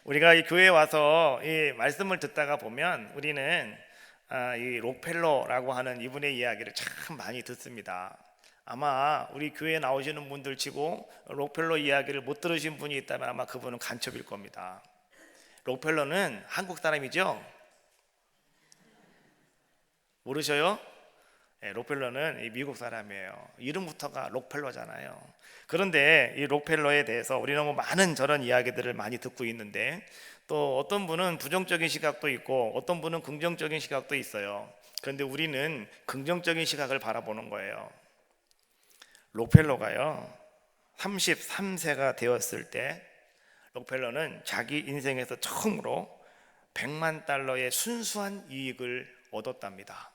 우리가 이 교회에 와서 이 말씀을 듣다가 보면 우리는 이 록펠러라고 하는 이분의 이야기를 참 많이 듣습니다. 아마 우리 교회에 나오시는 분들 치고 록펠러 이야기를 못 들으신 분이 있다면 아마 그분은 간첩일 겁니다. 록펠러는 한국 사람이죠? 모르셔요? 네, 록펠러는 이 미국 사람이에요. 이름부터가 록펠러잖아요. 그런데 이 록펠러에 대해서 우리는 뭐 많은 저런 이야기들을 많이 듣고 있는데, 또 어떤 분은 부정적인 시각도 있고 어떤 분은 긍정적인 시각도 있어요. 그런데 우리는 긍정적인 시각을 바라보는 거예요. 록펠러가요 33세가 되었을 때 록펠러는 자기 인생에서 처음으로 100만 달러의 순수한 이익을 얻었답니다.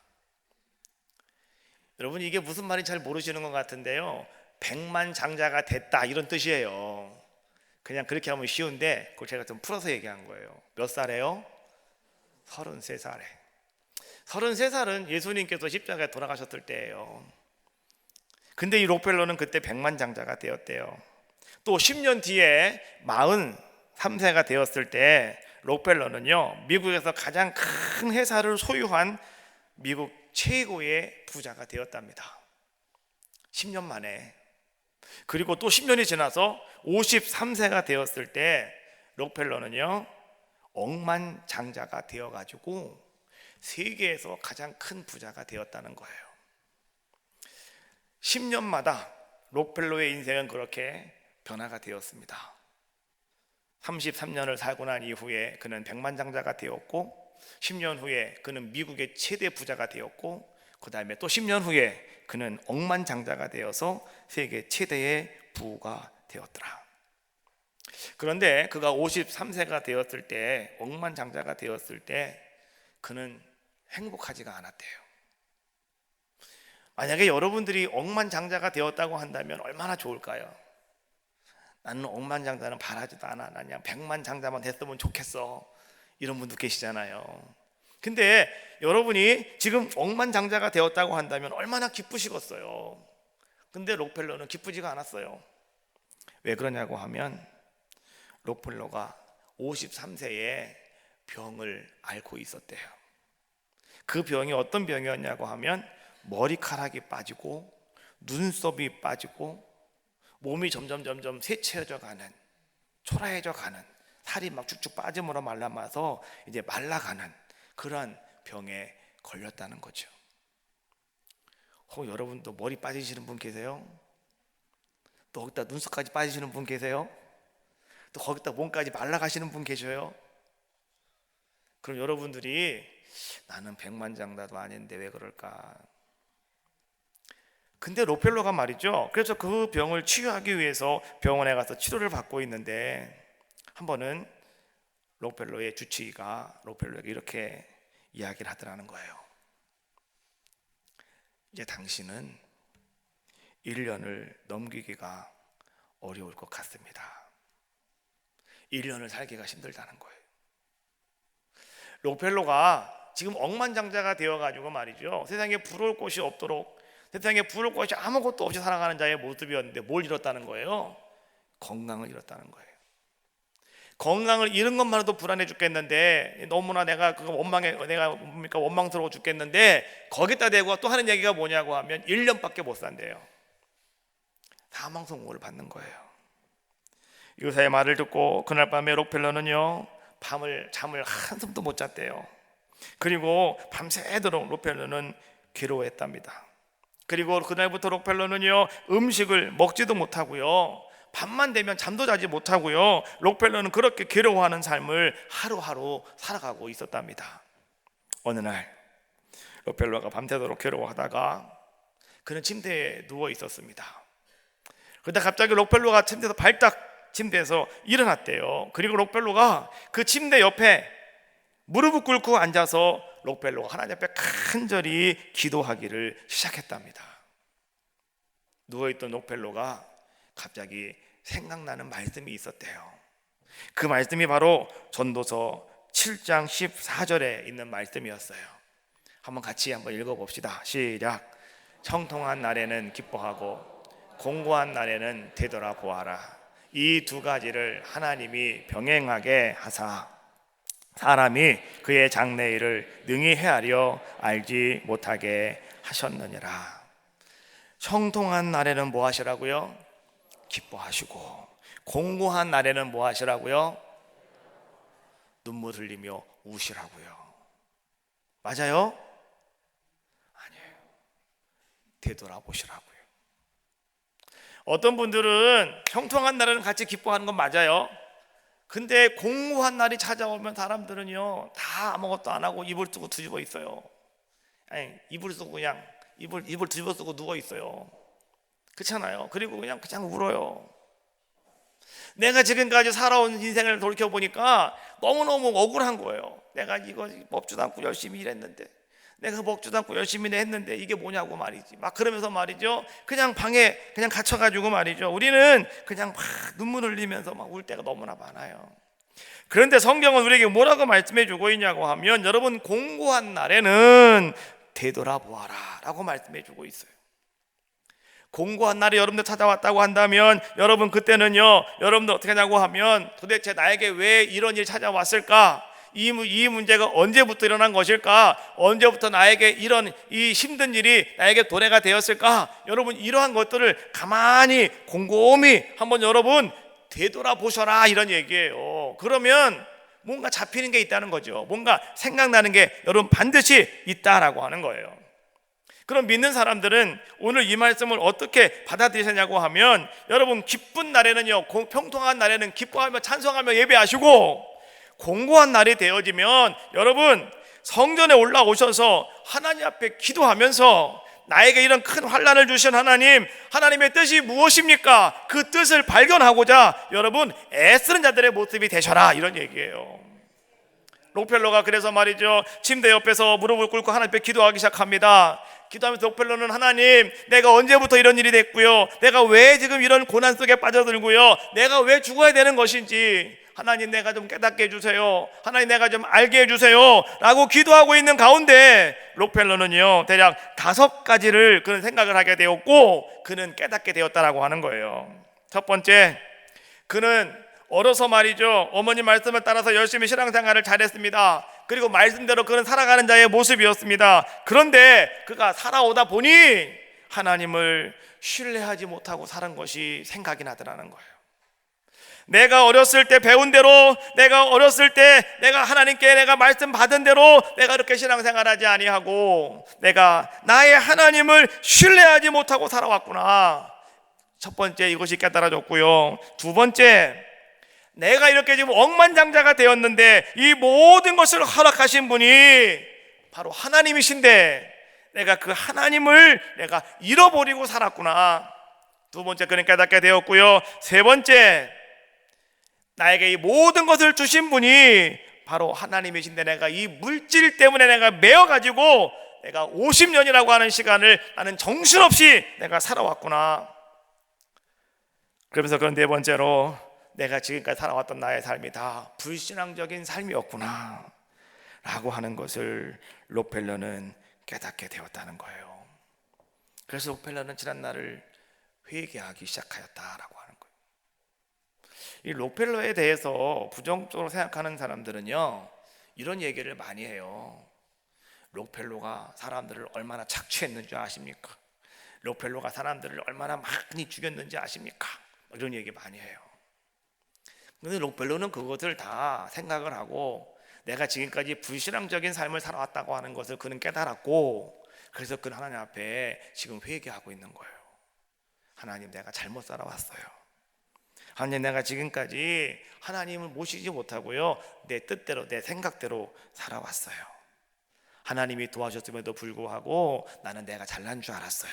여러분, 이게 무슨 말인지 잘 모르시는 것 같은데요, 100만 장자가 됐다 이런 뜻이에요. 그냥 그렇게 하면 쉬운데 그걸 제가 좀 풀어서 얘기한 거예요. 몇 살에요? 33살에. 33살은 예수님께서 십자가에 돌아가셨을 때예요. 근데 이 록펠러는 그때 100만 장자가 되었대요. 또 10년 뒤에 43세가 되었을 때 록펠러는요 미국에서 가장 큰 회사를 소유한 미국 최고의 부자가 되었답니다. 10년 만에. 그리고 또 10년이 지나서 53세가 되었을 때 록펠러는요 억만장자가 되어가지고 세계에서 가장 큰 부자가 되었다는 거예요. 10년마다 록펠러의 인생은 그렇게 변화가 되었습니다. 33년을 살고 난 이후에 그는 백만장자가 되었고, 10년 후에 그는 미국의 최대 부자가 되었고, 그 다음에 또 10년 후에 그는 억만장자가 되어서 세계 최대의 부가 되었더라. 그런데 그가 53세가 되었을 때, 억만장자가 되었을 때 그는 행복하지가 않았대요. 만약에 여러분들이 억만장자가 되었다고 한다면 얼마나 좋을까요? 나는 억만장자는 바라지도 않아. 난 그냥 백만장자만 됐으면 좋겠어. 이런 분도 계시잖아요. 근데 여러분이 지금 억만장자가 되었다고 한다면 얼마나 기쁘시겠어요. 근데 록펠러는 기쁘지가 않았어요. 왜 그러냐고 하면 록펠러가 53세에 병을 앓고 있었대요. 그 병이 어떤 병이었냐고 하면 머리카락이 빠지고 눈썹이 빠지고 몸이 점점 쇠채져 가는, 초라해져 가는, 살이 막 쭉쭉 빠짐으로 말라마서 이제 말라가는 그러한 병에 걸렸다는 거죠. 여러분도 머리 빠지시는 분 계세요? 또 거기다 눈썹까지 빠지시는 분 계세요? 또 거기다 몸까지 말라가시는 분 계셔요? 그럼 여러분들이 나는 백만장자도 아닌데 왜 그럴까? 근데 록펠러가 말이죠, 그래서 그 병을 치유하기 위해서 병원에 가서 치료를 받고 있는데, 한 번은 록펠러의 주치의가 록펠러에게 이렇게 이야기를 하더라는 거예요. 이제 당신은 1년을 넘기기가 어려울 것 같습니다. 1년을 살기가 힘들다는 거예요. 록펠러가 지금 억만장자가 되어가지고 말이죠, 세상에 부러울 곳이 없도록, 세상에 부러울 것이 아무것도 없이 살아가는 자의 모습이었는데 뭘 잃었다는 거예요? 건강을 잃었다는 거예요. 건강을 잃은 것만으로도 불안해 죽겠는데, 너무나 내가 그거 원망스러워 죽겠는데, 거기다 대고 또 하는 얘기가 뭐냐고 하면 1년밖에 못 산대요. 사망 선고를 받는 거예요. 의사의 말을 듣고 그날 밤에 록펠러는요 잠을 한숨도 못 잤대요. 그리고 밤새도록 록펠러는 괴로워했답니다. 그리고 그날부터 록펠러는요 음식을 먹지도 못하고요, 밤만 되면 잠도 자지 못하고요, 록펠러는 그렇게 괴로워하는 삶을 하루하루 살아가고 있었답니다. 어느 날 록펠러가 밤새도록 괴로워하다가 그는 침대에 누워 있었습니다. 그러다 갑자기 록펠러가 침대에서 일어났대요. 그리고 록펠러가 그 침대 옆에 무릎을 꿇고 앉아서 록펠러가 하나님 앞에 간절히 기도하기를 시작했답니다. 누워있던 록펠러가 갑자기 생각나는 말씀이 있었대요. 그 말씀이 바로 전도서 7장 14절에 있는 말씀이었어요. 한번 같이 읽어봅시다. 시작. 형통한 날에는 기뻐하고 공고한 날에는 되돌아보아라. 이 두 가지를 하나님이 병행하게 하사 사람이 그의 장래일을 능히 헤아려 알지 못하게 하셨느니라. 형통한 날에는 뭐 하시라고요? 기뻐하시고, 공고한 날에는 뭐 하시라고요? 눈물 흘리며 우시라고요. 맞아요? 아니에요. 되돌아보시라고요. 어떤 분들은 형통한 날에는 같이 기뻐하는 건 맞아요. 근데 공고한 날이 찾아오면 사람들은요 다 아무것도 안 하고 이불 쓰고 뒤집어 있어요. 아니, 이불 쓰고 그냥 이불 뒤집어 쓰고 누워 있어요. 그렇잖아요. 그리고 그냥 울어요. 내가 지금까지 살아온 인생을 돌이켜 보니까 너무너무 억울한 거예요. 내가 이거 먹지도 않고 열심히 일했는데, 내가 먹지도 않고 열심히 했는데 이게 뭐냐고 말이지. 막 그러면서 말이죠, 그냥 방에 그냥 갇혀가지고 말이죠, 우리는 그냥 막 눈물 흘리면서 막 울 때가 너무나 많아요. 그런데 성경은 우리에게 뭐라고 말씀해 주고 있냐고 하면, 여러분 공고한 날에는 되돌아보아라 라고 말씀해 주고 있어요. 공고한 날이 여러분들 찾아왔다고 한다면, 여러분 그때는요, 여러분들 어떻게 하냐고 하면, 도대체 나에게 왜 이런 일이 찾아왔을까? 이 문제가 언제부터 일어난 것일까? 언제부터 나에게 이런 이 힘든 일이 나에게 도래가 되었을까? 여러분 이러한 것들을 가만히 곰곰이 한번 여러분 되돌아보셔라, 이런 얘기예요. 그러면 뭔가 잡히는 게 있다는 거죠. 뭔가 생각나는 게 여러분 반드시 있다라고 하는 거예요. 그럼 믿는 사람들은 오늘 이 말씀을 어떻게 받아들이셨냐고 하면, 여러분 기쁜 날에는요, 평통한 날에는 기뻐하며 찬송하며 예배하시고, 공고한 날이 되어지면 여러분 성전에 올라오셔서 하나님 앞에 기도하면서, 나에게 이런 큰 환난을 주신 하나님, 하나님의 뜻이 무엇입니까? 그 뜻을 발견하고자 여러분 애쓰는 자들의 모습이 되셔라, 이런 얘기예요. 록펠러가 그래서 말이죠, 침대 옆에서 무릎을 꿇고 하나님 앞에 기도하기 시작합니다. 기도하면서 록펠러는, 하나님 내가 언제부터 이런 일이 됐고요, 내가 왜 지금 이런 고난 속에 빠져들고요, 내가 왜 죽어야 되는 것인지 하나님 내가 좀 깨닫게 해주세요, 하나님 내가 좀 알게 해주세요 라고 기도하고 있는 가운데, 록펠러는요 대략 5가지를 그는 생각을 하게 되었고, 그는 깨닫게 되었다라고 하는 거예요. 첫 번째, 그는 어려서 말이죠, 어머니 말씀을 따라서 열심히 신앙생활을 잘했습니다. 그리고 말씀대로 그는 살아가는 자의 모습이었습니다. 그런데 그가 살아오다 보니 하나님을 신뢰하지 못하고 사는 것이 생각이 나더라는 거예요. 내가 어렸을 때 배운 대로, 내가 어렸을 때 내가 하나님께 내가 말씀 받은 대로 내가 이렇게 신앙생활하지 아니하고 내가 나의 하나님을 신뢰하지 못하고 살아왔구나. 첫 번째, 이것이 깨달아졌고요. 두 번째, 내가 이렇게 지금 억만장자가 되었는데 이 모든 것을 허락하신 분이 바로 하나님이신데 내가 그 하나님을 내가 잃어버리고 살았구나. 두 번째, 그는 깨닫게 되었고요. 세 번째, 나에게 이 모든 것을 주신 분이 바로 하나님이신데 내가 이 물질 때문에 내가 매여가지고 내가 50년이라고 하는 시간을 나는 정신없이 내가 살아왔구나. 그러면서 그런 네 번째로, 내가 지금까지 살아왔던 나의 삶이 다 불신앙적인 삶이었구나 라고 하는 것을 록펠러는 깨닫게 되었다는 거예요. 그래서 록펠러는 지난날을 회개하기 시작하였다라고 하는 거예요. 이 록펠러에 대해서 부정적으로 생각하는 사람들은요 이런 얘기를 많이 해요. 록펠러가 사람들을 얼마나 착취했는지 아십니까? 록펠러가 사람들을 얼마나 많이 죽였는지 아십니까? 이런 얘기 많이 해요. 근데 록펠러는 그것을 다 생각을 하고 내가 지금까지 불신앙적인 삶을 살아왔다고 하는 것을 그는 깨달았고, 그래서 그는 하나님 앞에 지금 회개하고 있는 거예요. 하나님, 내가 잘못 살아왔어요. 하나님, 내가 지금까지 하나님을 모시지 못하고요 내 뜻대로 내 생각대로 살아왔어요. 하나님이 도와줬음에도 불구하고 나는 내가 잘난 줄 알았어요.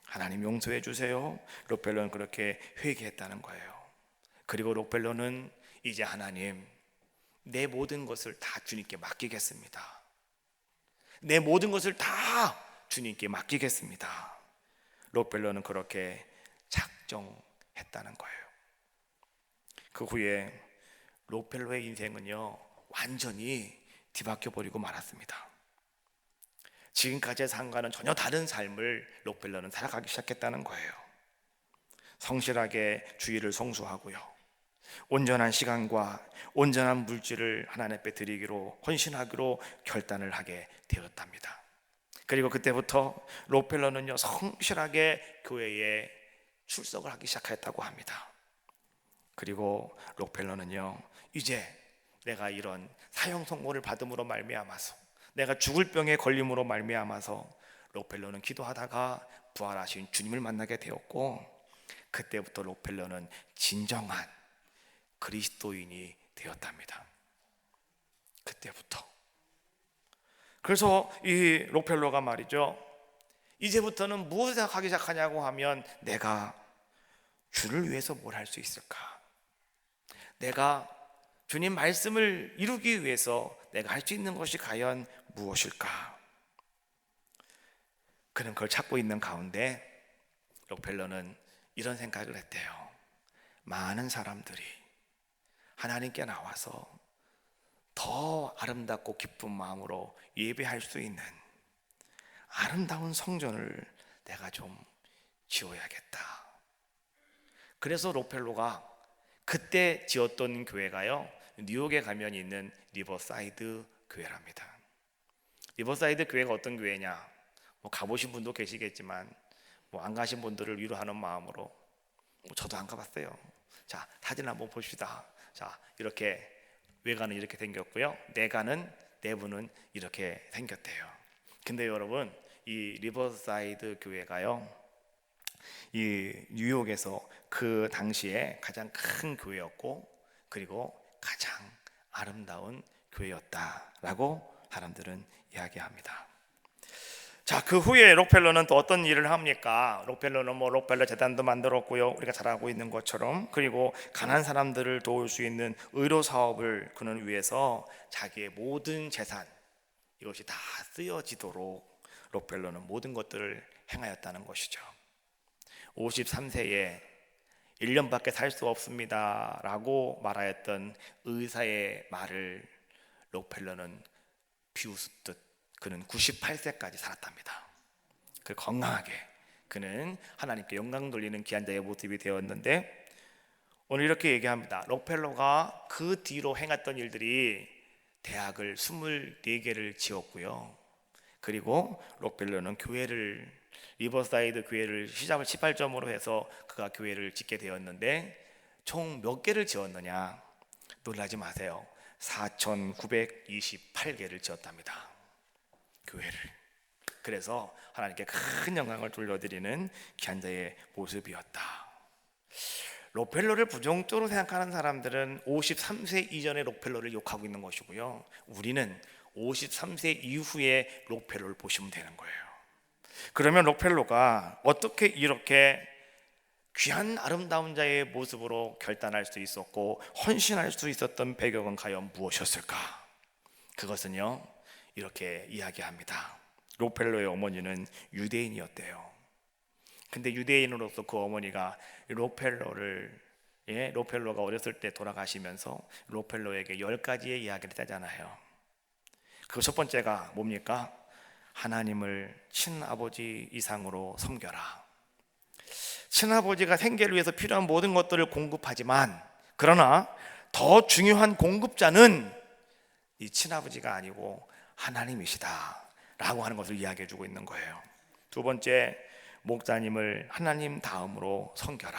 하나님 용서해 주세요. 록펠러는 그렇게 회개했다는 거예요. 그리고 록펠러는 이제 하나님, 내 모든 것을 다 주님께 맡기겠습니다. 내 모든 것을 다 주님께 맡기겠습니다. 록펠러는 그렇게 작정했다는 거예요. 그 후에 록펠러의 인생은요 완전히 뒤바뀌어 버리고 말았습니다. 지금까지의 삶과는 전혀 다른 삶을 록펠러는 살아가기 시작했다는 거예요. 성실하게 주일을 성수하고요, 온전한 시간과 온전한 물질을 하나님 앞에 드리기로 헌신하기로 결단을 하게 되었답니다. 그리고 그때부터 록펠러는요 성실하게 교회에 출석을 하기 시작했다고 합니다. 그리고 록펠러는요 이제 내가 이런 사형 선고를 받음으로 말미암아서, 내가 죽을 병에 걸림으로 말미암아서 록펠러는 기도하다가 부활하신 주님을 만나게 되었고, 그때부터 록펠러는 진정한 그리스도인이 되었답니다. 그때부터. 그래서 이 록펠러가 말이죠, 이제부터는 무엇을 생각하기 시작하냐고 하면, 내가 주를 위해서 뭘 할 수 있을까? 내가 주님 말씀을 이루기 위해서 내가 할 수 있는 것이 과연 무엇일까? 그는 그걸 찾고 있는 가운데 록펠러는 이런 생각을 했대요. 많은 사람들이 하나님께 나와서 더 아름답고 기쁜 마음으로 예배할 수 있는 아름다운 성전을 내가 좀 지어야겠다. 그래서 록펠러가 그때 지었던 교회가요, 뉴욕에 가면 있는 리버사이드 교회랍니다. 리버사이드 교회가 어떤 교회냐, 가보신 분도 계시겠지만 안 가신 분들을 위로하는 마음으로, 저도 안 가봤어요. 자, 사진 한번 봅시다. 자, 이렇게 외관은 이렇게 생겼고요, 내부는 이렇게 생겼대요. 근데 여러분, 이 리버사이드 교회가요, 이 뉴욕에서 그 당시에 가장 큰 교회였고, 그리고 가장 아름다운 교회였다라고 사람들은 이야기합니다. 자, 그 후에 록펠러는 또 어떤 일을 합니까? 록펠러는 록펠러 재단도 만들었고요, 우리가 잘 알고 있는 것처럼. 그리고 가난한 사람들을 도울 수 있는 의료 사업을 그는 위해서 자기의 모든 재산, 이것이 다 쓰여지도록 록펠러는 모든 것들을 행하였다는 것이죠. 53세에 1년밖에 살 수 없습니다 라고 말하였던 의사의 말을 록펠러는 비웃듯 그는 98세까지 살았답니다. 그 건강하게 그는 하나님께 영광 돌리는 귀한 자의 모습이 되었는데, 오늘 이렇게 얘기합니다. 록펠러가 그 뒤로 행했던 일들이 대학을 24개를 지었고요, 그리고 록펠러는 교회를, 리버사이드 교회를 시작을 18점으로 해서 그가 교회를 짓게 되었는데, 총 몇 개를 지었느냐? 놀라지 마세요. 4,928개를 지었답니다, 교회를. 그래서 하나님께 큰 영광을 돌려드리는 귀한 자의 모습이었다. 록펠러를 부정적으로 생각하는 사람들은 53세 이전의 록펠러를 욕하고 있는 것이고요, 우리는 53세 이후의 록펠러를 보시면 되는 거예요. 그러면 록펠러가 어떻게 이렇게 귀한 아름다운 자의 모습으로 결단할 수 있었고 헌신할 수 있었던 배경은 과연 무엇이었을까? 그것은요, 이렇게 이야기합니다. 록펠러의 어머니는 유대인이었대요. 근데 유대인으로서 그 어머니가 록펠러가 어렸을 때 돌아가시면서 록펠러에게 10가지의 이야기를 하잖아요. 그 첫 번째가 뭡니까? 하나님을 친아버지 이상으로 섬겨라. 친아버지가 생계를 위해서 필요한 모든 것들을 공급하지만, 그러나 더 중요한 공급자는 이 친아버지가 아니고 하나님이시다 라고 하는 것을 이야기해 주고 있는 거예요. 두 번째, 목사님을 하나님 다음으로 섬겨라.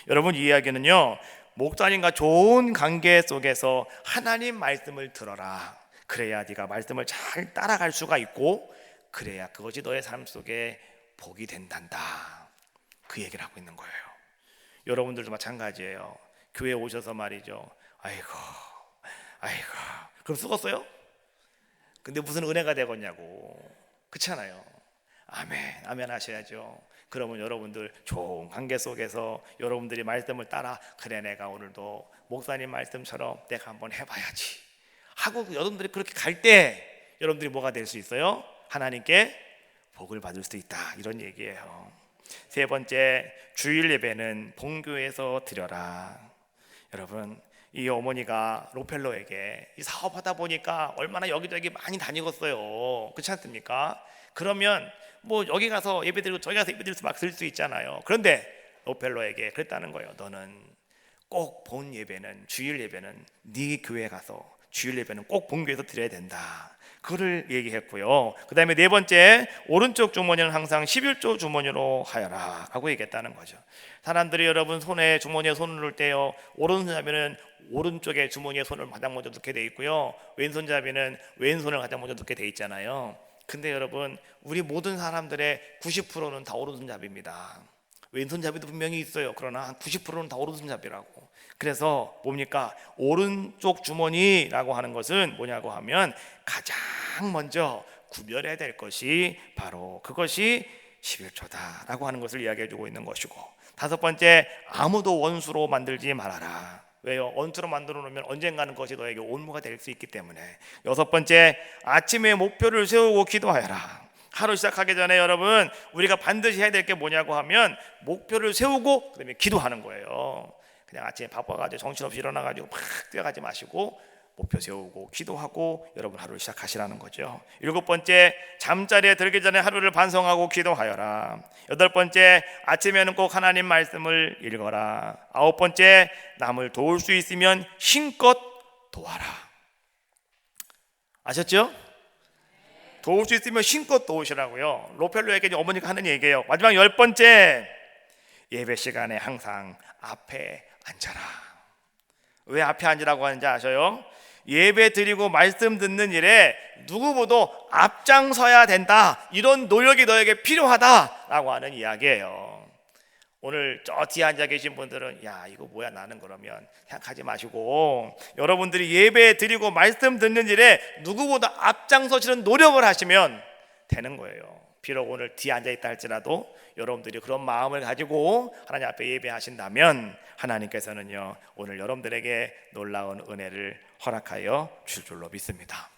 여러분, 이 이야기는요, 목사님과 좋은 관계 속에서 하나님 말씀을 들어라. 그래야 네가 말씀을 잘 따라갈 수가 있고, 그래야 그것이 너의 삶 속에 복이 된단다. 그 얘기를 하고 있는 거예요. 여러분들도 마찬가지예요. 교회 오셔서 말이죠, 아이고 그럼 쓰겄어요? 근데 무슨 은혜가 되겠냐고. 그렇잖아요. 아멘 하셔야죠. 그러면 여러분들 좋은 관계 속에서 여러분들이 말씀을 따라, 그래 내가 오늘도 목사님 말씀처럼 내가 한번 해봐야지 하고 여러분들이 그렇게 갈 때 여러분들이 뭐가 될 수 있어요? 하나님께 복을 받을 수 있다, 이런 얘기예요. 세 번째, 주일 예배는 본교에서 드려라. 여러분, 이 어머니가 록펠러에게 이 사업하다 보니까 얼마나 여기저기 많이 다니겠어요. 그렇지 않습니까? 그러면 여기 가서 예배드리고 저기 가서 예배드리고 막 쓸 수 있잖아요. 그런데 롯펠로에게 그랬다는 거예요. 너는 꼭 본 예배는, 주일 예배는 네 교회 가서 주일 예배는 꼭 본교에서 드려야 된다. 그를 얘기했고요. 그 다음에 네 번째, 오른쪽 주머니는 항상 11조 주머니로 하여라 라고 얘기했다는 거죠. 사람들이 여러분 손에 주머니에 손을 넣을 때요, 오른손잡이는 오른쪽에 주머니에 손을 가장 먼저 넣게 돼 있고요, 왼손잡이는 왼손을 가장 먼저 넣게 돼 있잖아요. 근데 여러분, 우리 모든 사람들의 90%는 다 오른손잡이입니다. 왼손잡이도 분명히 있어요. 그러나 한 90%는 다 오른손잡이라고. 그래서 뭡니까? 오른쪽 주머니라고 하는 것은 뭐냐고 하면 가장 먼저 구별해야 될 것이 바로 그것이 11조다라고 하는 것을 이야기해 주고 있는 것이고, 다섯 번째, 아무도 원수로 만들지 말아라. 왜요? 원수로 만들어 놓으면 언젠가는 그것이 너에게 올무가 될 수 있기 때문에. 여섯 번째, 아침에 목표를 세우고 기도하여라. 하루 시작하기 전에 여러분, 우리가 반드시 해야 될 게 뭐냐고 하면 목표를 세우고 그다음에 기도하는 거예요. 그냥 아침에 바빠가지고 정신없이 일어나가지고 막 뛰어가지 마시고 목표 세우고 기도하고 여러분 하루를 시작하시라는 거죠. 일곱 번째, 잠자리에 들기 전에 하루를 반성하고 기도하여라. 여덟 번째, 아침에는 꼭 하나님 말씀을 읽어라. 아홉 번째, 남을 도울 수 있으면 힘껏 도와라. 아셨죠? 도울 수 있으면 힘껏 도우시라고요. 롯펠로에게 어머니가 하는 얘기예요. 마지막 열 번째, 예배 시간에 항상 앞에 앉아라. 왜 앞에 앉으라고 하는지 아셔요? 예배 드리고 말씀 듣는 일에 누구보다 앞장서야 된다, 이런 노력이 너에게 필요하다라고 하는 이야기예요. 오늘 저 뒤에 앉아 계신 분들은 야 이거 뭐야 나는, 그러면 생각하지 마시고 여러분들이 예배 드리고 말씀 듣는 일에 누구보다 앞장서시는 노력을 하시면 되는 거예요. 비록 오늘 뒤에 앉아 있다 할지라도 여러분들이 그런 마음을 가지고 하나님 앞에 예배하신다면 하나님께서는요 오늘 여러분들에게 놀라운 은혜를 허락하여 줄 줄로 믿습니다.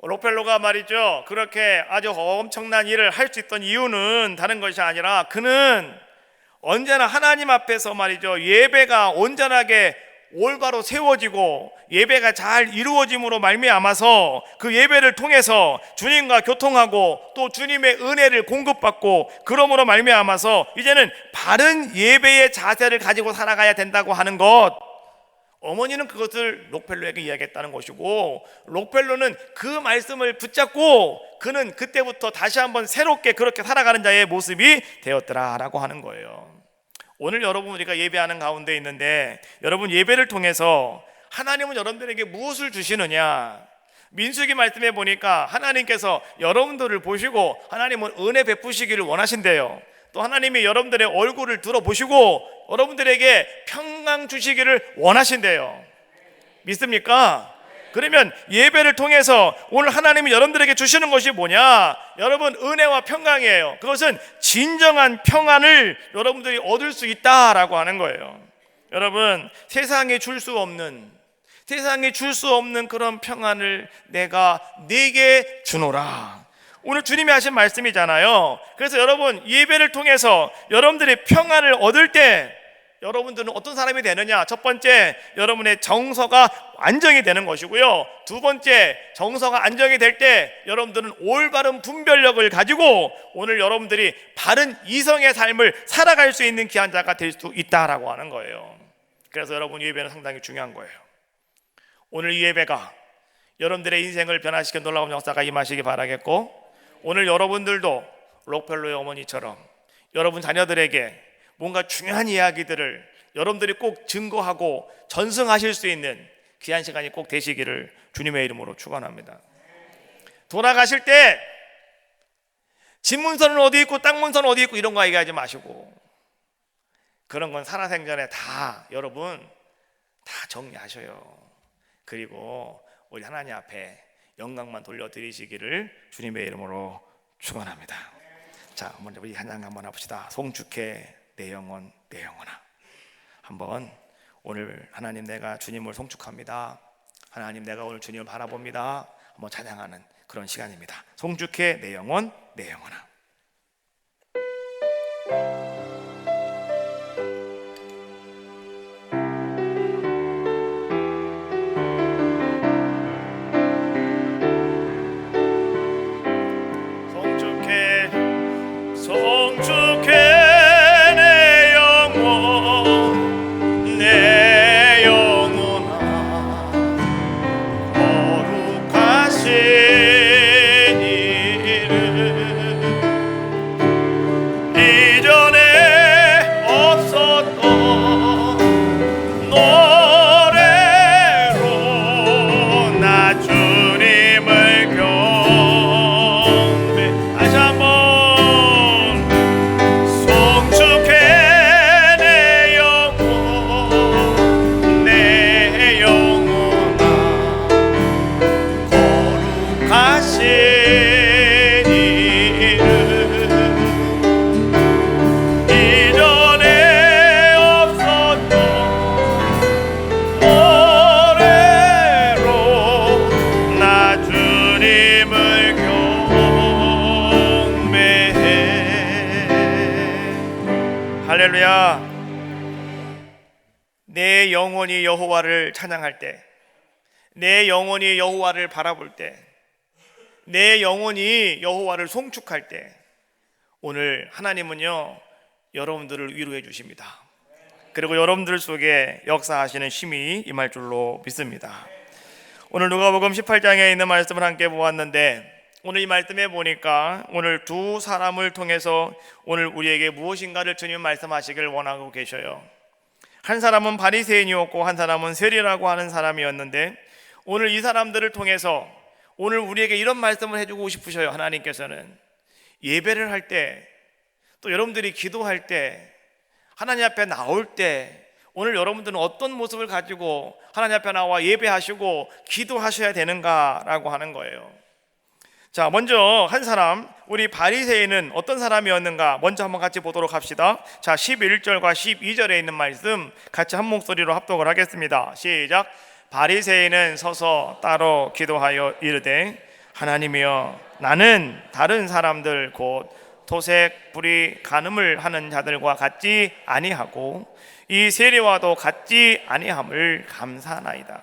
롯펠로가 말이죠, 그렇게 아주 엄청난 일을 할 수 있던 이유는 다른 것이 아니라 그는 언제나 하나님 앞에서 말이죠, 예배가 온전하게 올바로 세워지고 예배가 잘 이루어짐으로 말미암아서 그 예배를 통해서 주님과 교통하고 또 주님의 은혜를 공급받고, 그러므로 말미암아서 이제는 바른 예배의 자세를 가지고 살아가야 된다고 하는 것, 어머니는 그것을 록펠로에게 이야기했다는 것이고, 록펠로는 그 말씀을 붙잡고 그는 그때부터 다시 한번 새롭게 그렇게 살아가는 자의 모습이 되었더라라고 하는 거예요. 오늘 여러분 우리가 예배하는 가운데 있는데, 여러분 예배를 통해서 하나님은 여러분들에게 무엇을 주시느냐? 민수기 말씀에 보니까 하나님께서 여러분들을 보시고 하나님은 은혜 베푸시기를 원하신대요. 또 하나님이 여러분들의 얼굴을 들어보시고 여러분들에게 평강 주시기를 원하신대요. 믿습니까? 그러면 예배를 통해서 오늘 하나님이 여러분들에게 주시는 것이 뭐냐? 여러분 은혜와 평강이에요. 그것은 진정한 평안을 여러분들이 얻을 수 있다라고 하는 거예요. 여러분 세상에 줄 수 없는 그런 평안을 내가 네게 주노라. 오늘 주님이 하신 말씀이잖아요. 그래서 여러분 예배를 통해서 여러분들이 평안을 얻을 때 여러분들은 어떤 사람이 되느냐? 첫 번째, 여러분의 정서가 안정이 되는 것이고요. 두 번째, 정서가 안정이 될 때 여러분들은 올바른 분별력을 가지고 오늘 여러분들이 바른 이성의 삶을 살아갈 수 있는 귀한 자가 될 수 있다라고 하는 거예요. 그래서 여러분 예배는 상당히 중요한 거예요. 오늘 이 예배가 여러분들의 인생을 변화시키는 놀라운 역사가 임하시기 바라겠고, 오늘 여러분들도 록펠로의 어머니처럼 여러분 자녀들에게 뭔가 중요한 이야기들을 여러분들이 꼭 증거하고 전승하실 수 있는 귀한 시간이 꼭 되시기를 주님의 이름으로 축원합니다. 돌아가실 때 집문서는 어디 있고 땅문서는 어디 있고 이런 거 얘기하지 마시고, 그런 건 살아생전에 다 여러분 다 정리하셔요. 그리고 우리 하나님 앞에 영광만 돌려드리시기를 주님의 이름으로 축원합니다. 자, 먼저 우리 한장 한번 해봅시다. 송축해 내 영혼 내 영혼아. 한번 오늘 하나님 내가 주님을 송축합니다. 하나님 내가 오늘 주님을 바라봅니다. 한번 찬양하는 그런 시간입니다. 송축해 내 영혼 내 영혼아. 송축해 내 할렐루야. 내 영혼이 여호와를 찬양할 때, 내 영혼이 여호와를 바라볼 때, 내 영혼이 여호와를 송축할 때, 오늘 하나님은요 여러분들을 위로해 주십니다. 그리고 여러분들 속에 역사하시는 힘이 임할 줄로 믿습니다. 오늘 누가복음 18장에 있는 말씀을 함께 보았는데, 오늘 이 말씀에 보니까 오늘 두 사람을 통해서 오늘 우리에게 무엇인가를 주님 말씀하시길 원하고 계셔요. 한 사람은 바리새인이었고 한 사람은 세리라고 하는 사람이었는데, 오늘 이 사람들을 통해서 오늘 우리에게 이런 말씀을 해주고 싶으셔요. 하나님께서는 예배를 할 때, 또 여러분들이 기도할 때, 하나님 앞에 나올 때, 오늘 여러분들은 어떤 모습을 가지고 하나님 앞에 나와 예배하시고 기도하셔야 되는가라고 하는 거예요. 자, 먼저 한 사람, 우리 바리새인은 어떤 사람이었는가 먼저 한번 같이 보도록 합시다. 자, 11절과 12절에 있는 말씀 같이 한 목소리로 합독을 하겠습니다. 시작. 바리새인은 서서 따로 기도하여 이르되, 하나님이여, 나는 다른 사람들 곧 토색, 불의, 간음을 하는 자들과 같지 아니하고 이 세리와도 같지 아니함을 감사하나이다.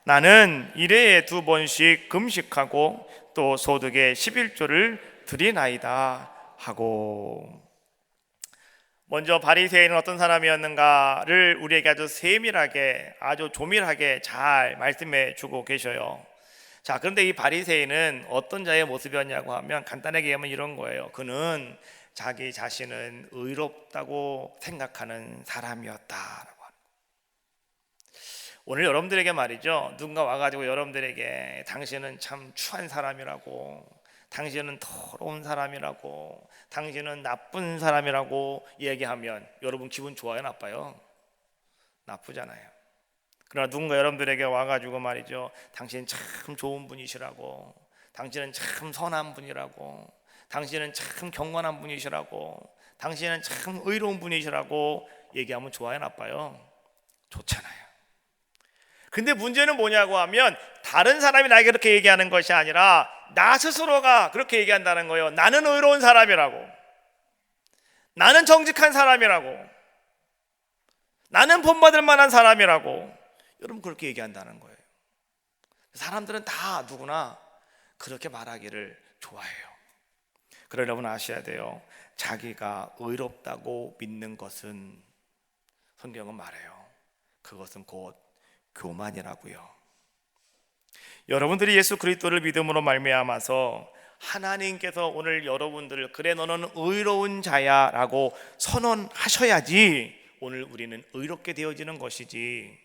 나는 일회에 2번씩 금식하고 또 소득의 11조를 드리나이다 하고. 먼저 바리새인은 어떤 사람이었는가를 우리에게 아주 세밀하게, 아주 조밀하게 잘 말씀해 주고 계셔요. 자, 그런데 이 바리새인은 어떤 자의 모습이었냐고 하면 간단하게 얘기하면 이런 거예요. 그는 자기 자신은 의롭다고 생각하는 사람이었다라고. 오늘 여러분들에게 말이죠, 누군가 와가지고 여러분들에게 당신은 참 추한 사람이라고, 당신은 더러운 사람이라고, 당신은 나쁜 사람이라고 얘기하면 여러분 기분 좋아요, 나빠요? 나쁘잖아요. 그러나 누군가 여러분들에게 와가지고 말이죠, 당신은 참 좋은 분이시라고, 당신은 참 선한 분이라고, 당신은 참 경건한 분이시라고, 당신은 참 의로운 분이시라고 얘기하면 좋아요, 나빠요? 좋잖아요. 근데 문제는 뭐냐고 하면, 다른 사람이 나에게 그렇게 얘기하는 것이 아니라 나 스스로가 그렇게 얘기한다는 거예요. 나는 의로운 사람이라고, 나는 정직한 사람이라고, 나는 본받을 만한 사람이라고 여러분 그렇게 얘기한다는 거예요. 사람들은 다 누구나 그렇게 말하기를 좋아해요. 그러나 여러분 아셔야 돼요. 자기가 의롭다고 믿는 것은, 성경은 말해요, 그것은 곧 교만이라고요. 여러분들이 예수 그리스도를 믿음으로 말미암아서 하나님께서 오늘 여러분들을 그래 너는 의로운 자야 라고 선언하셔야지 오늘 우리는 의롭게 되어지는 것이지,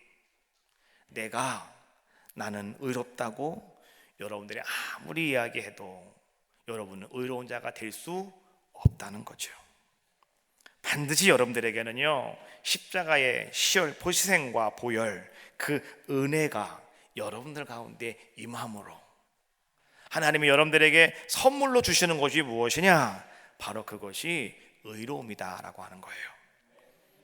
나는 의롭다고 여러분들이 아무리 이야기해도 여러분은 의로운 자가 될 수 없다는 거죠. 반드시 여러분들에게는요 십자가의 시열, 보시생과 보혈, 그 은혜가 여러분들 가운데 임함으로 하나님이 여러분들에게 선물로 주시는 것이 무엇이냐? 바로 그것이 의로움이다 라고 하는 거예요.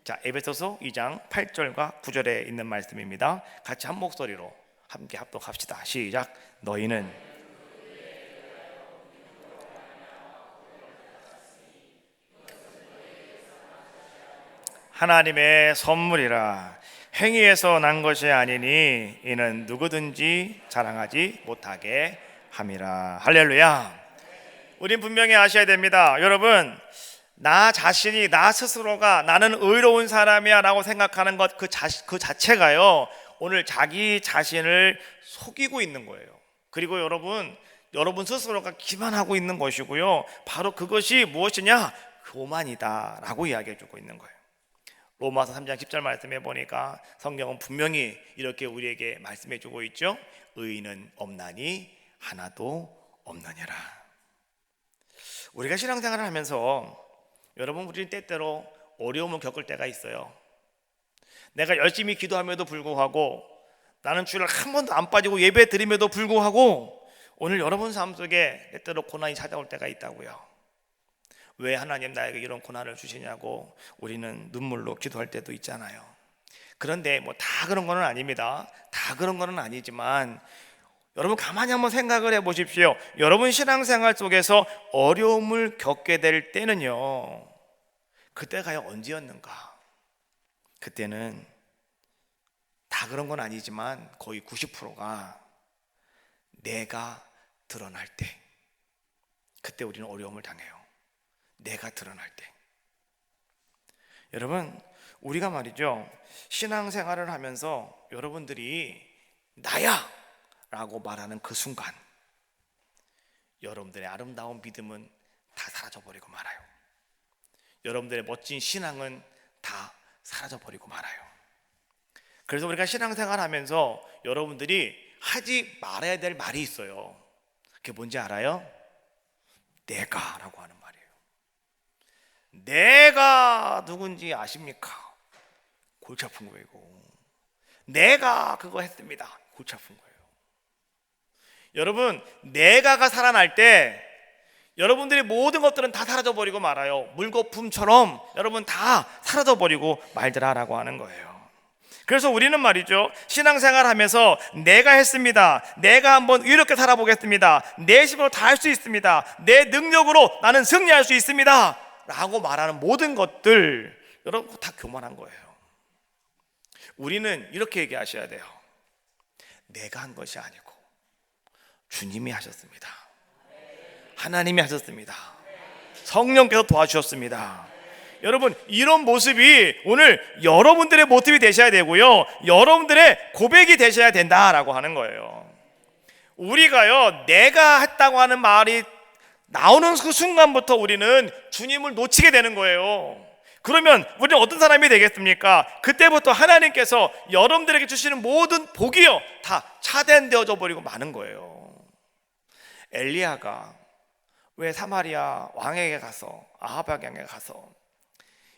자, 에베소서 2장 8절과 9절에 있는 말씀입니다. 같이 한 목소리로 함께 합독합시다. 시작. 너희는 하나님의 선물이라 행위에서 난 것이 아니니 이는 누구든지 자랑하지 못하게 함이라. 할렐루야. 우린 분명히 아셔야 됩니다. 여러분, 나 자신이, 나 스스로가 나는 의로운 사람이야 라고 생각하는 것 그 자체가요 오늘 자기 자신을 속이고 있는 거예요. 그리고 여러분 스스로가 기만하고 있는 것이고요, 바로 그것이 무엇이냐? 교만이다 라고 이야기해 주고 있는 거예요. 로마서 3장 10절 말씀해 보니까 성경은 분명히 이렇게 우리에게 말씀해 주고 있죠. 의인은 없나니 하나도 없느니라. 우리가 신앙생활을 하면서 여러분, 우리는 때때로 어려움을 겪을 때가 있어요. 내가 열심히 기도함에도 불구하고, 나는 주일날 한 번도 안 빠지고 예배 드림에도 불구하고 오늘 여러분 삶 속에 때때로 고난이 찾아올 때가 있다고요. 왜 하나님 나에게 이런 고난을 주시냐고 우리는 눈물로 기도할 때도 있잖아요. 그런데 뭐 다 그런 거는 아닙니다. 다 그런 거는 아니지만 여러분 가만히 한번 생각을 해보십시오. 여러분 신앙생활 속에서 어려움을 겪게 될 때는요, 그때가 언제였는가? 그때는 다 그런 건 아니지만 거의 90%가 내가 드러날 때, 그때 우리는 어려움을 당해요. 내가 드러날 때. 여러분, 우리가 말이죠, 신앙생활을 하면서 여러분들이 나야! 라고 말하는 그 순간 여러분들의 아름다운 믿음은 다 사라져버리고 말아요. 여러분들의 멋진 신앙은 다 사라져버리고 말아요. 그래서 우리가 신앙생활 하면서 여러분들이 하지 말아야 될 말이 있어요. 그게 뭔지 알아요? 내가 라고 하는 말이에요. 내가 누군지 아십니까? 골치 아픈 거이고, 내가 그거 했습니다. 골치 아픈 거예요. 여러분, 내가가 살아날 때 여러분들의 모든 것들은 다 사라져버리고 말아요. 물거품처럼 여러분 다 사라져버리고 말더라라고 하는 거예요. 그래서 우리는 말이죠, 신앙생활 하면서 내가 했습니다, 내가 한번 이렇게 살아보겠습니다, 내 힘으로 다 할 수 있습니다, 내 능력으로 나는 승리할 수 있습니다 라고 말하는 모든 것들, 여러분 다 교만한 거예요. 우리는 이렇게 얘기하셔야 돼요. 내가 한 것이 아니고 주님이 하셨습니다. 하나님이 하셨습니다. 성령께서 도와주셨습니다. 여러분, 이런 모습이 오늘 여러분들의 모습이 되셔야 되고요, 여러분들의 고백이 되셔야 된다라고 하는 거예요. 우리가요, 내가 했다고 하는 말이 나오는 그 순간부터 우리는 주님을 놓치게 되는 거예요. 그러면 우리는 어떤 사람이 되겠습니까? 그때부터 하나님께서 여러분들에게 주시는 모든 복이요 다 차단되어져 버리고 마는 거예요. 엘리야가 왜 사마리아 왕에게 가서, 아합에게 가서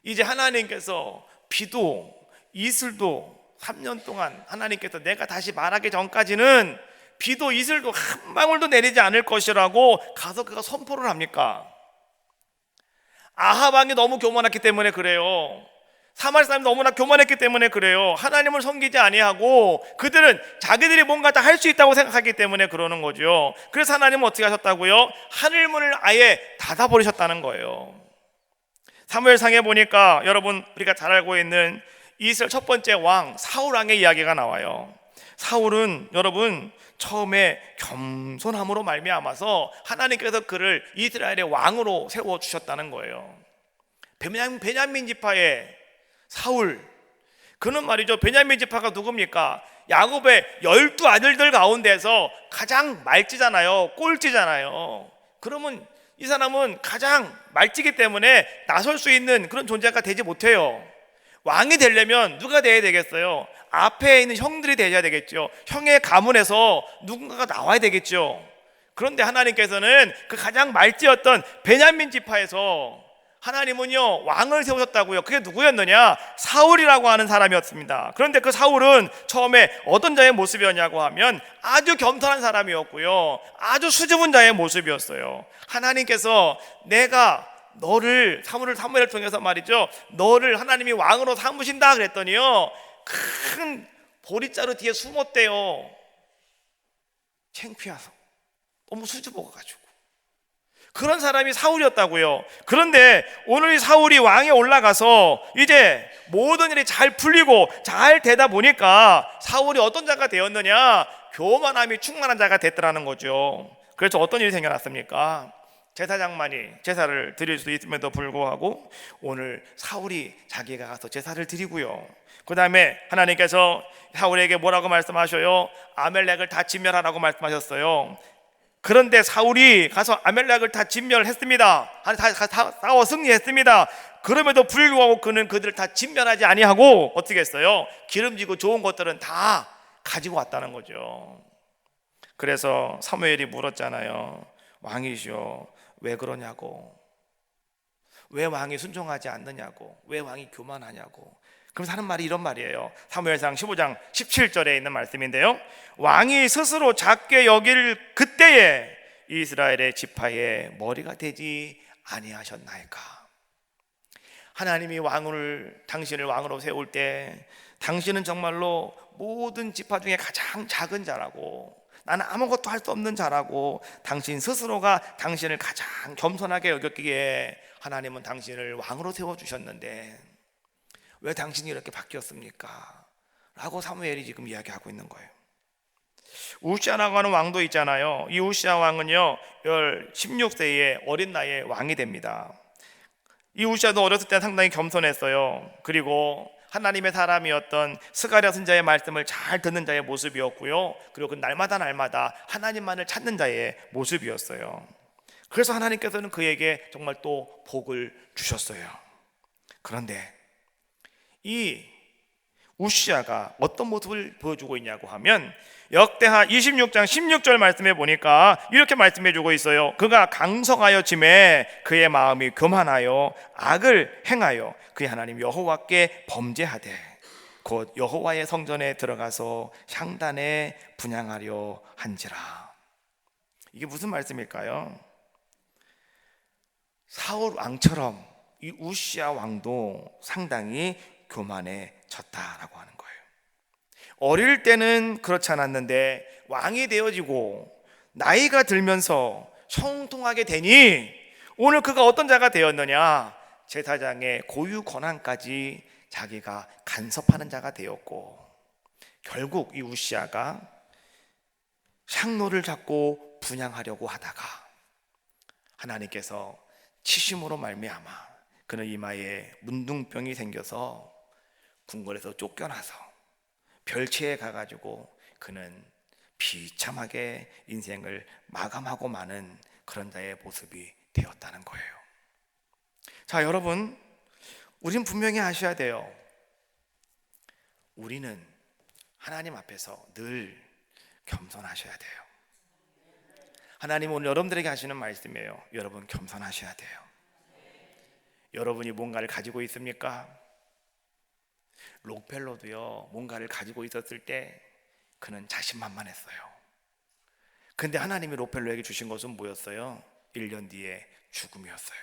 이제 하나님께서 비도 이슬도 3년 동안 하나님께서 내가 다시 말하기 전까지는 비도 이슬도 한 방울도 내리지 않을 것이라고 가서 그가 선포를 합니까? 아합 왕이 너무 교만했기 때문에 그래요. 사마리아 사람이 너무나 교만했기 때문에 그래요. 하나님을 섬기지 아니하고 그들은 자기들이 뭔가 다 할 수 있다고 생각하기 때문에 그러는 거죠. 그래서 하나님은 어떻게 하셨다고요? 하늘문을 아예 닫아버리셨다는 거예요. 사무엘상에 보니까 여러분 우리가 잘 알고 있는 이스라엘 첫 번째 왕 사울 왕의 이야기가 나와요. 사울은 여러분 처음에 겸손함으로 말미암아서 하나님께서 그를 이스라엘의 왕으로 세워주셨다는 거예요. 베냐민 지파의 사울, 그는 말이죠, 베냐민 지파가 누굽니까? 야곱의 12 아들들 가운데서 가장 말찌잖아요. 꼴찌잖아요. 그러면 이 사람은 가장 말찌기 때문에 나설 수 있는 그런 존재가 되지 못해요. 왕이 되려면 누가 돼야 되겠어요? 앞에 있는 형들이 되어야 되겠죠. 형의 가문에서 누군가가 나와야 되겠죠. 그런데 하나님께서는 그 가장 말찌였던 베냐민 지파에서 하나님은요 왕을 세우셨다고요. 그게 누구였느냐? 사울이라고 하는 사람이었습니다. 그런데 그 사울은 처음에 어떤 자의 모습이었냐고 하면 아주 겸손한 사람이었고요, 아주 수줍은 자의 모습이었어요. 하나님께서 내가 너를 사무엘을 통해서 말이죠, 너를 하나님이 왕으로 삼으신다 그랬더니요 큰 보리자루 뒤에 숨었대요. 창피해서 너무 수줍어가지고. 그런 사람이 사울이었다고요. 그런데 오늘 이 사울이 왕에 올라가서 이제 모든 일이 잘 풀리고 잘 되다 보니까 사울이 어떤 자가 되었느냐? 교만함이 충만한 자가 됐더라는 거죠. 그래서 어떤 일이 생겨났습니까? 제사장만이 제사를 드릴 수 있음에도 불구하고 오늘 사울이 자기가 가서 제사를 드리고요, 그 다음에 하나님께서 사울에게 뭐라고 말씀하셔요? 아멜렉을 다 진멸하라고 말씀하셨어요. 그런데 사울이 가서 아멜렉을 다 진멸했습니다. 다 싸워 승리했습니다. 그럼에도 불구하고 그는 그들을 다 진멸하지 아니하고 어떻게 했어요? 기름지고 좋은 것들은 다 가지고 왔다는 거죠. 그래서 사무엘이 물었잖아요. 왕이시여 왜 그러냐고, 왜 왕이 순종하지 않느냐고, 왜 왕이 교만하냐고. 그래서 하는 말이 이런 말이에요. 사무엘상 15장 17절에 있는 말씀인데요, 왕이 스스로 작게 여길 그때에 이스라엘의 지파의 머리가 되지 아니하셨나이까. 하나님이 당신을 왕으로 세울 때 당신은 정말로 모든 지파 중에 가장 작은 자라고, 나는 아무것도 할 수 없는 자라고 당신 스스로가 당신을 가장 겸손하게 여겼기에 하나님은 당신을 왕으로 세워주셨는데 왜 당신이 이렇게 바뀌었습니까? 라고 사무엘이 지금 이야기하고 있는 거예요. 우시아라고 하는 왕도 있잖아요. 이 우시아 왕은요 16세의 어린 나이에 왕이 됩니다. 이 우시아도 어렸을 때 상당히 겸손했어요. 그리고 하나님의 사람이었던 스가랴 선지자의 말씀을 잘 듣는 자의 모습이었고요. 그리고 그 날마다 하나님만을 찾는 자의 모습이었어요. 그래서 하나님께서는 그에게 정말 또 복을 주셨어요. 그런데 이 우시아가 어떤 모습을 보여주고 있냐고 하면 역대하 26장 16절 말씀해 보니까 이렇게 말씀해 주고 있어요. 그가 강성하여 짐에 그의 마음이 교만하여 악을 행하여 그의 하나님 여호와께 범죄하되 곧 여호와의 성전에 들어가서 향단에 분향하려 한지라. 이게 무슨 말씀일까요? 사울 왕처럼 이 우시아 왕도 상당히 교만해졌다라고 하는 거예요. 어릴 때는 그렇지 않았는데 왕이 되어지고 나이가 들면서 형통하게 되니 오늘 그가 어떤 자가 되었느냐? 제사장의 고유 권한까지 자기가 간섭하는 자가 되었고, 결국 이 우시아가 향로를 잡고 분향하려고 하다가 하나님께서 치심으로 말미암아 그는 이마에 문둥병이 생겨서 궁궐에서 쫓겨나서 별채에 가가지고 그는 비참하게 인생을 마감하고 마는 그런 자의 모습이 되었다는 거예요. 자, 여러분, 우린 분명히 아셔야 돼요. 우리는 하나님 앞에서 늘 겸손하셔야 돼요. 하나님은 오늘 여러분들에게 하시는 말씀이에요. 여러분 겸손하셔야 돼요. 여러분이 뭔가를 가지고 있습니까? 록펠러도요 뭔가를 가지고 있었을 때 그는 자신만만했어요. 근데 하나님이 록펠러에게 주신 것은 뭐였어요? 1년 뒤에 죽음이었어요.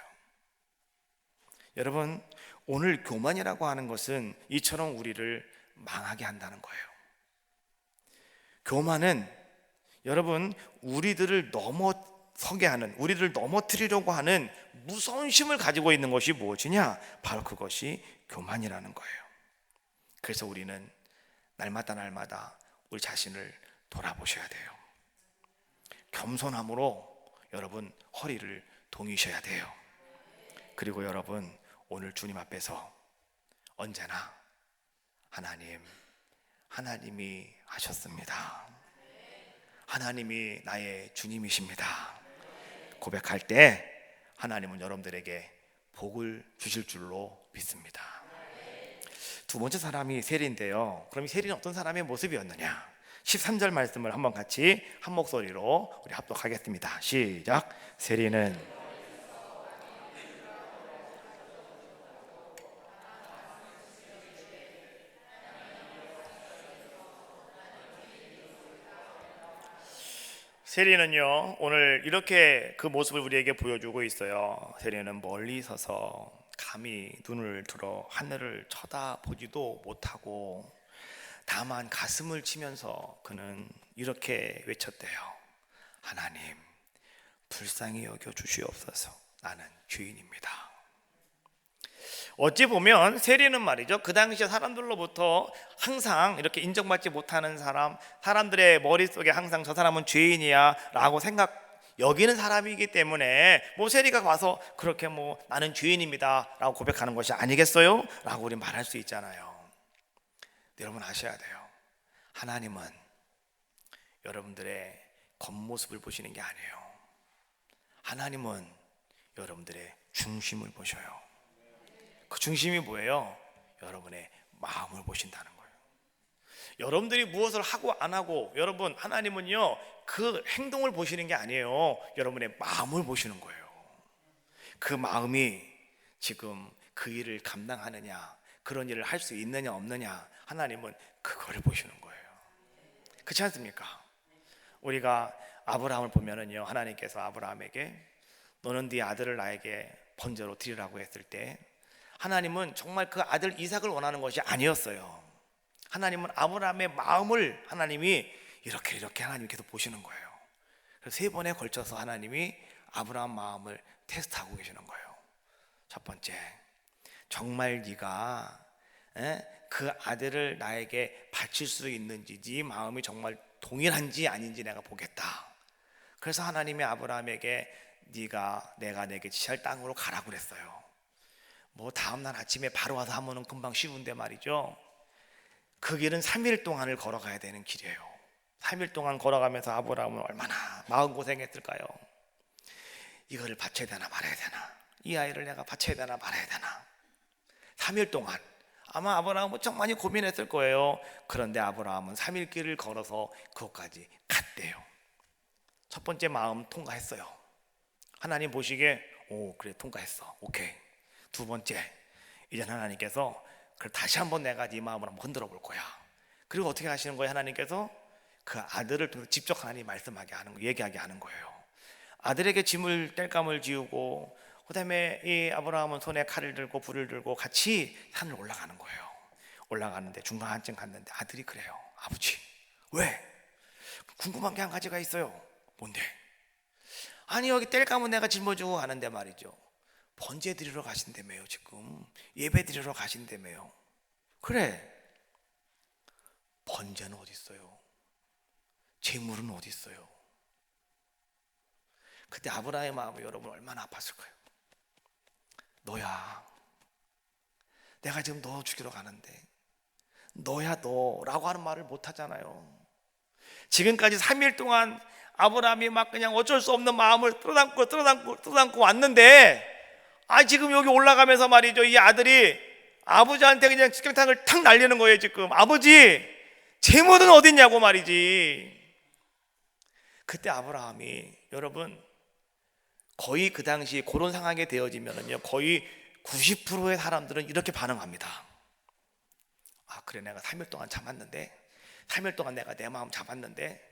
여러분, 오늘 교만이라고 하는 것은 이처럼 우리를 망하게 한다는 거예요. 교만은 여러분 우리들을 넘어서게 하는, 우리들을 넘어뜨리려고 하는 무서운 힘을 가지고 있는 것이 무엇이냐? 바로 그것이 교만이라는 거예요. 그래서 우리는 날마다 우리 자신을 돌아보셔야 돼요. 겸손함으로 여러분 허리를 동이셔야 돼요. 그리고 여러분 오늘 주님 앞에서 언제나 하나님이 하셨습니다. 하나님이 나의 주님이십니다. 고백할 때 하나님은 여러분들에게 복을 주실 줄로 믿습니다. 두 번째 사람이 세리인데요. 그럼 이 세리는 어떤 사람의 모습이었느냐? 13절 말씀을 한번 같이 한 목소리로 우리 합독하겠습니다. 시작. 세리는 세리는요 오늘 이렇게 그 모습을 우리에게 보여주고 있어요. 세리는 멀리 서서 감히 눈을 들어 하늘을 쳐다보지도 못하고 다만 가슴을 치면서 그는 이렇게 외쳤대요. 하나님, 불쌍히 여겨 주시옵소서. 나는 죄인입니다. 어찌 보면 세리는 말이죠, 그 당시에 사람들로부터 항상 이렇게 인정받지 못하는 사람, 사람들의 머릿속에 항상 저 사람은 죄인이야 라고 여기는 사람이기 때문에 세리가 와서 그렇게 나는 죄인입니다 라고 고백하는 것이 아니겠어요? 라고 우리 말할 수 있잖아요. 여러분 아셔야 돼요. 하나님은 여러분들의 겉모습을 보시는 게 아니에요. 하나님은 여러분들의 중심을 보셔요. 그 중심이 뭐예요? 여러분의 마음을 보신다는 거예요. 여러분들이 무엇을 하고 안 하고, 여러분 하나님은요 그 행동을 보시는 게 아니에요. 여러분의 마음을 보시는 거예요. 그 마음이 지금 그 일을 감당하느냐, 그런 일을 할 수 있느냐 없느냐, 하나님은 그거를 보시는 거예요. 그렇지 않습니까? 우리가 아브라함을 보면은요, 하나님께서 아브라함에게 너는 네 아들을 나에게 번제로 드리라고 했을 때 하나님은 정말 그 아들 이삭을 원하는 것이 아니었어요. 하나님은 아브라함의 마음을 하나님이 이렇게 하나님이 계속 보시는 거예요. 그래서 3번에 걸쳐서 하나님이 아브라함 마음을 테스트하고 계시는 거예요. 첫 번째, 정말 네가 그 아들을 나에게 바칠 수 있는지, 네 마음이 정말 동일한지 아닌지 내가 보겠다. 그래서 하나님이 아브라함에게 내가 내게 지시할 땅으로 가라고 그랬어요. 뭐 다음날 아침에 바로 와서 하면은 금방 쉬운데 말이죠, 그 길은 3일 동안을 걸어가야 되는 길이에요. 3일 동안 걸어가면서 아브라함은 얼마나 마음고생했을까요? 이거를 바쳐야 되나 말아야 되나, 이 아이를 내가 바쳐야 되나 말아야 되나. 3일 동안 아마 아브라함은 참 많이 고민했을 거예요. 그런데 아브라함은 3일 길을 걸어서 그것까지 갔대요. 첫 번째 마음 통과했어요. 하나님 보시기에 오 그래 통과했어, 오케이. 두 번째, 이제 하나님께서 그걸 다시 한번 내가 네 마음을 한번 흔들어 볼 거야. 그리고 어떻게 하시는 거예요? 하나님께서 그 아들을 통해서 직접 하나님 말씀하게 하는 거, 얘기하게 하는 거예요. 아들에게 뗄감을 지우고, 그 다음에 이 아브라함은 손에 칼을 들고 불을 들고 같이 산을 올라가는 거예요. 올라가는데 중간 한쯤 갔는데 아들이 그래요. 아버지, 왜? 궁금한 게 한 가지가 있어요. 뭔데? 아니 여기 뗄감은 내가 짊어지고 가는데 말이죠, 번제 드리러 가신다며요. 지금 예배 드리러 가신다며요. 그래, 번제는 어디 있어요? 제물은 어디 있어요? 그때 아브라함의 마음이 여러분 얼마나 아팠을까요? 너야, 내가 지금 너 죽이러 가는데 너야 너라고 하는 말을 못 하잖아요. 지금까지 3일 동안 아브라함이 막 그냥 어쩔 수 없는 마음을 끌어담고 왔는데, 지금 여기 올라가면서 말이죠, 이 아들이 아버지한테 그냥 직경탄을 탁 날리는 거예요. 지금 아버지 제물은 어딨냐고 말이지. 그때 아브라함이 여러분 거의 그 당시 그런 상황이 되어지면은요, 거의 90%의 사람들은 이렇게 반응합니다. 그래, 내가 3일 동안 참았는데, 3일 동안 내가 내 마음 잡았는데,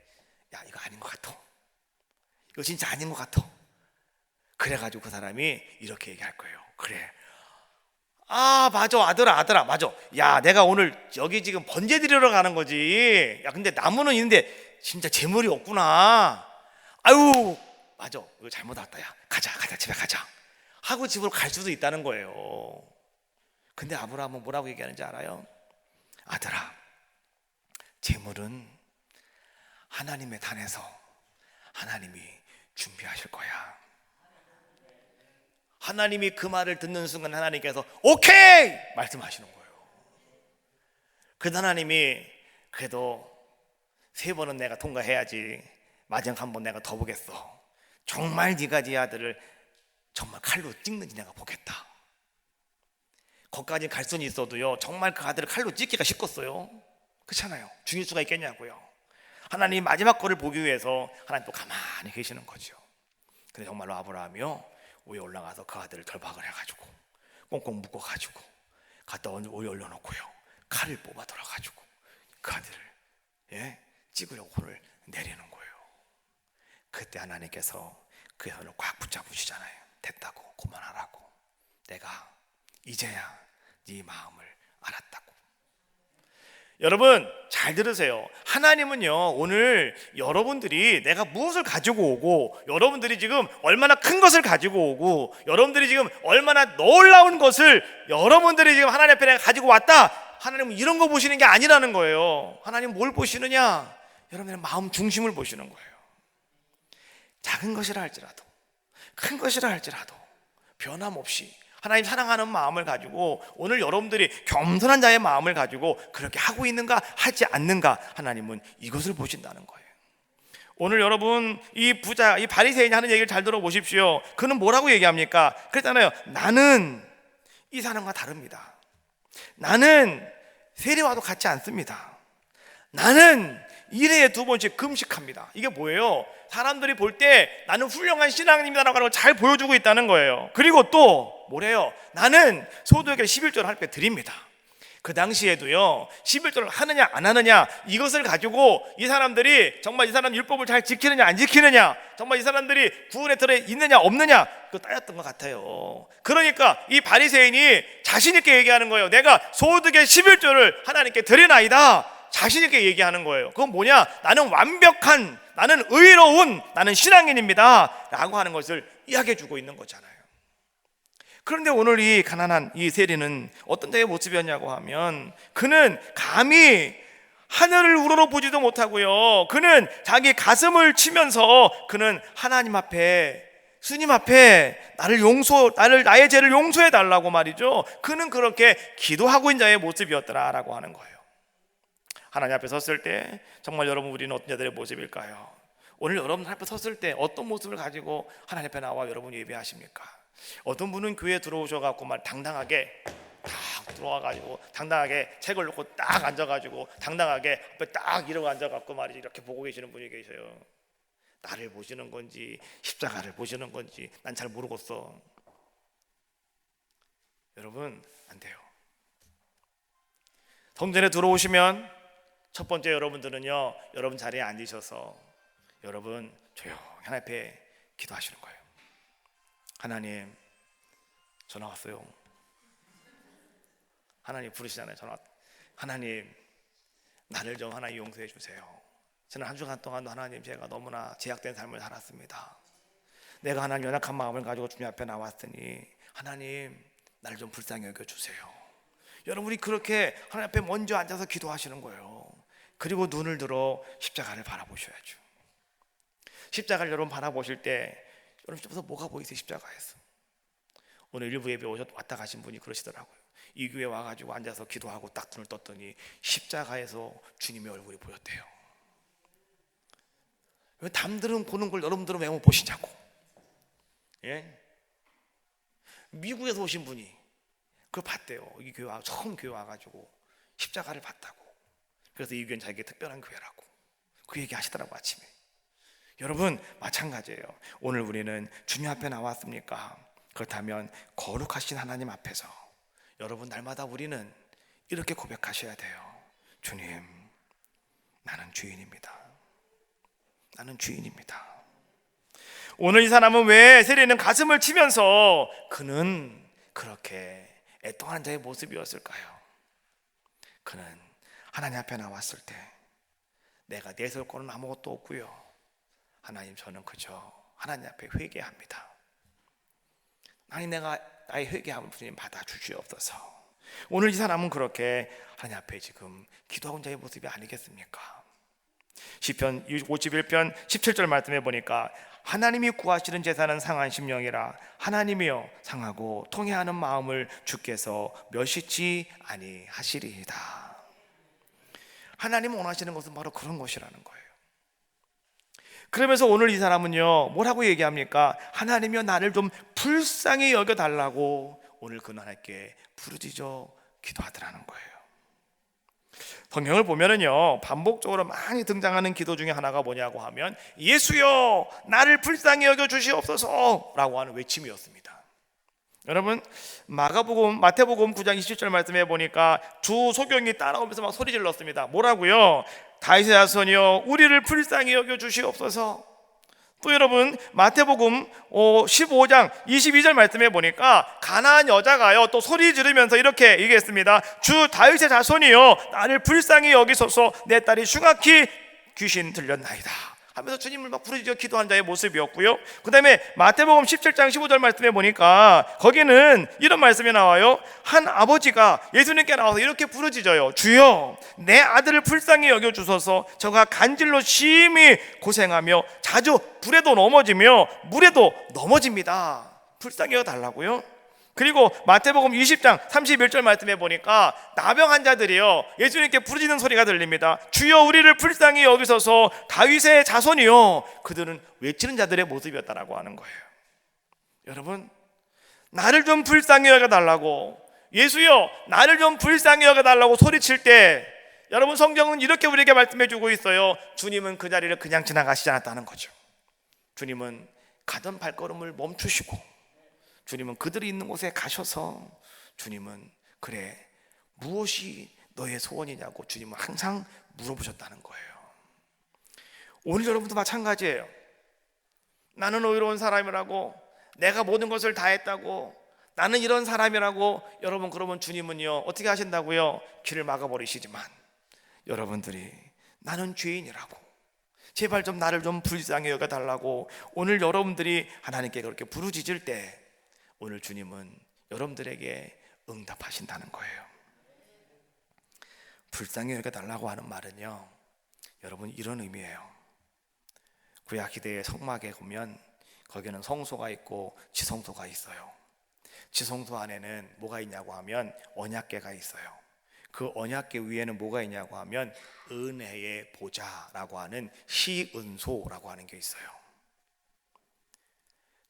야 이거 아닌 것 같아, 이거 진짜 아닌 것 같아. 그래가지고 그 사람이 이렇게 얘기할 거예요. 그래, 맞아 아들아 맞아. 야 내가 오늘 여기 지금 번제 드리러 가는 거지. 야 근데 나무는 있는데 진짜 재물이 없구나. 아유 맞아, 이거 잘못 왔다. 야 가자 집에 가자 하고 집으로 갈 수도 있다는 거예요. 근데 아브라함은 뭐라고 얘기하는지 알아요? 아들아, 재물은 하나님의 단에서 하나님이 준비하실 거야. 하나님이 그 말을 듣는 순간 하나님께서 오케이 말씀하시는 거예요. 그래서 하나님이 그래도 3번은 내가 통과해야지, 마지막 한 번 내가 더 보겠어. 정말 네가 네 아들을 정말 칼로 찍는지 내가 보겠다. 거기까지 갈 수는 있어도요, 정말 그 아들을 칼로 찍기가 쉽겠어요? 그렇잖아요. 죽일 수가 있겠냐고요. 하나님 마지막 거를 보기 위해서 하나님 또 가만히 계시는 거죠. 근데 정말로 아브라함이요, 위에 올라가서 그 아들을 결박을 해가지고 꽁꽁 묶어가지고 갖다 위에 올려놓고요, 칼을 뽑아 들어가지고 그 아들을 찍으려고 혼을 내리는 거예요. 그때 하나님께서 그 손을 꽉 붙잡으시잖아요. 됐다고, 그만하라고. 내가 이제야 네 마음을 알았다고. 여러분 잘 들으세요. 하나님은요, 오늘 여러분들이 내가 무엇을 가지고 오고, 여러분들이 지금 얼마나 큰 것을 가지고 오고, 여러분들이 지금 얼마나 놀라운 것을 여러분들이 지금 하나님 앞에 내가 가지고 왔다, 하나님은 이런 거 보시는 게 아니라는 거예요. 하나님은 뭘 보시느냐? 여러분의 마음 중심을 보시는 거예요. 작은 것이라 할지라도 큰 것이라 할지라도 변함없이 하나님 사랑하는 마음을 가지고, 오늘 여러분들이 겸손한 자의 마음을 가지고 그렇게 하고 있는가 하지 않는가, 하나님은 이것을 보신다는 거예요. 오늘 여러분 이 부자, 이 바리새인이 하는 얘기를 잘 들어보십시오. 그는 뭐라고 얘기합니까? 그랬잖아요. 나는 이 사람과 다릅니다. 나는 세례와도 같지 않습니다. 나는 1회에 2번씩 금식합니다. 이게 뭐예요? 사람들이 볼 때 나는 훌륭한 신앙인이다라고 하는 걸 잘 보여주고 있다는 거예요. 그리고 또 뭐래요? 나는 소득의 11조를 할 때 드립니다. 그 당시에도요, 11조를 하느냐 안 하느냐, 이것을 가지고 이 사람들이 정말 이 사람 율법을 잘 지키느냐 안 지키느냐, 정말 이 사람들이 구원의 틀에 있느냐 없느냐, 그거 따졌던 것 같아요. 그러니까 이 바리새인이 자신 있게 얘기하는 거예요. 내가 소득의 11조를 하나님께 드리나이다. 자신 있게 얘기하는 거예요. 그건 뭐냐? 나는 완벽한, 나는 의로운, 나는 신앙인입니다 라고 하는 것을 이야기해 주고 있는 거잖아요. 그런데 오늘 이 가난한 이 세리는 어떤 자의 모습이었냐고 하면, 그는 감히 하늘을 우러러보지도 못하고요, 그는 자기 가슴을 치면서 그는 하나님 앞에, 주님 앞에 나의 죄를 용서해 달라고 말이죠, 그는 그렇게 기도하고 있는 자의 모습이었더라라고 하는 거예요. 하나님 앞에 섰을 때 정말 여러분, 우리는 어떤 자들의 모습일까요? 오늘 여러분 앞에 섰을 때 어떤 모습을 가지고 하나님 앞에 나와 여러분 예배하십니까? 어떤 분은 교회에 들어오셔갖고 말 당당하게 딱 들어와가지고 당당하게 책을 놓고 딱 앉아가지고 당당하게 앞에 딱 이러고 앉아갖고 말이지 이렇게 보고 계시는 분이 계셔요. 나를 보시는 건지 십자가를 보시는 건지 난 잘 모르겠어. 여러분, 안 돼요. 성전에 들어오시면 첫 번째 여러분들은요, 여러분 자리에 앉으셔서 여러분 조용히 하나님 앞에 기도하시는 거예요. 하나님, 전화 왔어요. 하나님 부르시잖아요. 전화. 하나님, 나를 좀 하나 용서해 주세요. 저는 한 주간 동안도 하나님, 제가 너무나 제약된 삶을 살았습니다. 내가 하나님 연약한 마음을 가지고 주님 앞에 나왔으니 하나님, 나를 좀 불쌍히 여겨주세요. 여러분이 그렇게 하나님 앞에 먼저 앉아서 기도하시는 거예요. 그리고 눈을 들어 십자가를 바라보셔야죠. 십자가를 여러분 바라보실 때 여러분 집에서 뭐가 보이세요? 십자가에서. 오늘 일부 예배 왔다 가신 분이 그러시더라고요. 이 교회 와가지고 앉아서 기도하고 딱 눈을 떴더니 십자가에서 주님의 얼굴이 보였대요. 왜 남들은 보는 걸 여러분들은 왜 못 보시냐고. 예? 미국에서 오신 분이 그걸 봤대요. 이 교회 처음 교회 와가지고 십자가를 봤다고. 그래서 이 교회는 자기가 특별한 교회라고 그 얘기 하시더라고 아침에. 여러분, 마찬가지예요. 오늘 우리는 주님 앞에 나왔습니까? 그렇다면 거룩하신 하나님 앞에서 여러분, 날마다 우리는 이렇게 고백하셔야 돼요. 주님, 나는 주인입니다. 나는 주인입니다. 오늘 이 사람은 왜 세리는 가슴을 치면서 그는 그렇게 애통하는 자의 모습이었을까요? 그는 하나님 앞에 나왔을 때 내가 내세울 거는 아무것도 없고요, 하나님, 저는 그저 하나님 앞에 회개합니다. 하나님, 내가 나의 회개함을 주님 받아주시옵소서. 오늘 이 사람은 그렇게 하나님 앞에 지금 기도하고 있는 자의 모습이 아니겠습니까? 시편 51편 17절 말씀해 보니까 하나님이 구하시는 제사는 상한 심령이라 하나님이여 상하고 통회하는 마음을 주께서 멸시치 아니하시리이다. 하나님 원하시는 것은 바로 그런 것이라는 거예요. 그러면서 오늘 이 사람은요, 뭐라고 얘기합니까? 하나님이여 나를 좀 불쌍히 여겨달라고 오늘 그 하나님께 부르짖어 기도하더라는 거예요. 성경을 보면은요, 반복적으로 많이 등장하는 기도 중에 하나가 뭐냐고 하면 예수여 나를 불쌍히 여겨 주시옵소서 라고 하는 외침이었습니다. 여러분, 마태복음 9장 27절 말씀해 보니까 주 소경이 따라오면서 막 소리 질렀습니다. 뭐라고요? 다윗의 자손이여 우리를 불쌍히 여겨 주시옵소서. 또 여러분, 마태복음 15장 22절 말씀해 보니까 가나안 여자가요 또 소리 지르면서 이렇게 얘기했습니다. 주 다윗의 자손이여 나를 불쌍히 여기소서, 내 딸이 흉악히 귀신 들렸나이다 하면서 주님을 막 부르짖어 기도한 자의 모습이었고요. 그 다음에 마태복음 17장 15절 말씀해 보니까 거기는 이런 말씀이 나와요. 한 아버지가 예수님께 나와서 이렇게 부르짖어요. 주여 내 아들을 불쌍히 여겨주소서, 저가 간질로 심히 고생하며 자주 불에도 넘어지며 물에도 넘어집니다. 불쌍히 여겨달라고요. 그리고 마태복음 20장 31절 말씀해 보니까 나병 환자들이요 예수님께 부르짖는 소리가 들립니다. 주여 우리를 불쌍히 여기소서, 다윗의 자손이요. 그들은 외치는 자들의 모습이었다라고 하는 거예요. 여러분, 나를 좀 불쌍히 여겨달라고, 예수여 나를 좀 불쌍히 여겨달라고 소리칠 때 여러분, 성경은 이렇게 우리에게 말씀해 주고 있어요. 주님은 그 자리를 그냥 지나가시지 않았다는 거죠. 주님은 가던 발걸음을 멈추시고 주님은 그들이 있는 곳에 가셔서 주님은 그래 무엇이 너의 소원이냐고 주님은 항상 물어보셨다는 거예요. 오늘 여러분도 마찬가지예요. 나는 의로운 사람이라고, 내가 모든 것을 다 했다고, 나는 이런 사람이라고 여러분, 그러면 주님은요 어떻게 하신다고요? 길을 막아버리시지만 여러분들이 나는 죄인이라고, 제발 좀 나를 좀 불쌍히 여겨달라고 오늘 여러분들이 하나님께 그렇게 부르짖을 때 오늘 주님은 여러분들에게 응답하신다는 거예요. 불쌍히 여겨달라고 하는 말은요, 여러분 이런 의미예요. 구약 시대의 성막에 보면 거기는 성소가 있고 지성소가 있어요. 지성소 안에는 뭐가 있냐고 하면 언약궤가 있어요. 그 언약궤 위에는 뭐가 있냐고 하면 은혜의 보좌라고 하는 시은소라고 하는 게 있어요.